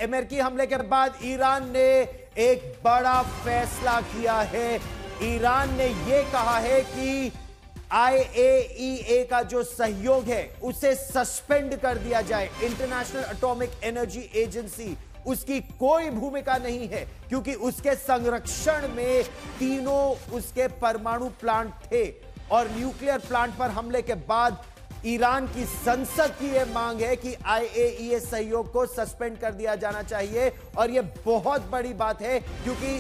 अमेरिकी हमले के बाद ईरान ने एक बड़ा फैसला किया है। ईरान ने यह कहा है कि IAEA का जो सहयोग है उसे सस्पेंड कर दिया जाए। इंटरनेशनल एटॉमिक एनर्जी एजेंसी, उसकी कोई भूमिका नहीं है क्योंकि उसके संरक्षण में तीनों उसके परमाणु प्लांट थे। और न्यूक्लियर प्लांट पर हमले के बाद ईरान की संसद की यह मांग है कि IAEA सहयोग को सस्पेंड कर दिया जाना चाहिए। और यह बहुत बड़ी बात है क्योंकि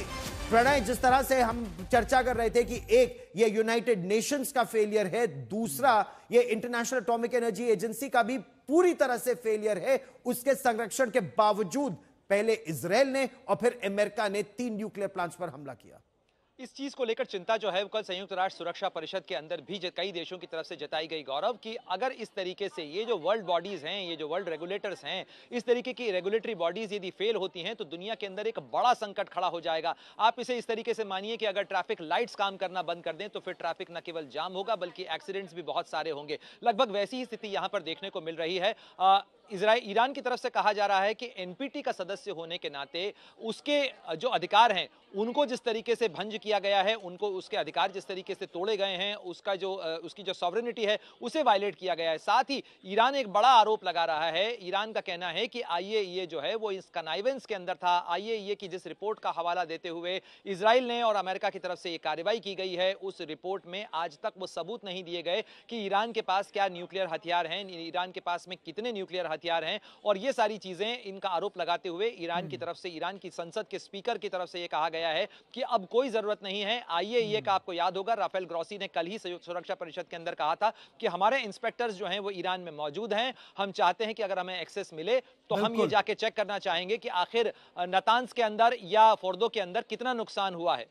प्रणय, जिस तरह से हम चर्चा कर रहे थे कि एक ये यूनाइटेड नेशंस का फेलियर है, दूसरा ये इंटरनेशनल एटॉमिक एनर्जी एजेंसी का भी पूरी तरह से फेलियर है। उसके संरक्षण के बावजूद पहले इजराइल ने और फिर अमेरिका ने 3 न्यूक्लियर प्लांट्स पर हमला किया। इस चीज को लेकर चिंता जो है वो कल संयुक्त राष्ट्र सुरक्षा परिषद के अंदर भी कई देशों की तरफ से जताई गई, गौरव, कि अगर इस तरीके से ये जो वर्ल्ड बॉडीज हैं, ये जो वर्ल्ड रेगुलेटर्स हैं, इस तरीके की रेगुलेटरी बॉडीज यदि फेल होती हैं तो दुनिया के अंदर एक बड़ा संकट खड़ा हो जाएगा। आप इसे इस तरीके से मानिए कि अगर ट्रैफिक लाइट्स काम करना बंद कर दें तो फिर ट्रैफिक न केवल जाम होगा बल्कि एक्सीडेंट्स भी बहुत सारे होंगे। लगभग वैसी ही स्थिति यहां पर देखने को मिल रही है। ईरान की तरफ से कहा जा रहा है कि एनपीटी का सदस्य होने के नाते उसके जो अधिकार हैं उनको जिस तरीके से भंग किया गया है, उनको उसके अधिकार जिस तरीके से तोड़े गए हैं, उसकी जो सॉवरेनिटी है उसे वायलेट किया गया है। साथ ही ईरान एक बड़ा आरोप लगा रहा है। ईरान का कहना है कि IAEA जो है वो इस कनाइवेंस के अंदर था। IAEA की जिस रिपोर्ट का हवाला देते हुए इजराइल ने और अमेरिका की तरफ से ये कार्रवाई की गई है, उस रिपोर्ट में आज तक वो सबूत नहीं दिए गए कि ईरान के पास क्या न्यूक्लियर हथियार हैं, ईरान के पास में कितने न्यूक्लियर हथियार हैं। और ये सारी चीजें, इनका आरोप लगाते हुए ईरान की तरफ से, ईरान की संसद के स्पीकर की तरफ से ये कहा गया है कि अब कोई जरूरत नहीं है। IAEA का आपको याद होगा, राफेल ग्रॉसी ने कल ही संयुक्त सुरक्षा परिषद के अंदर कहा था कि हमारे इंस्पेक्टर्स जो हैं वो ईरान में मौजूद हैं। हम चाहते हैं कि अगर हमें एक्सेस मिले तो हम ये जाके चेक करना चाहेंगे कि आखिर नतांज के अंदर या फोर्दो के अंदर कितना नुकसान हुआ है।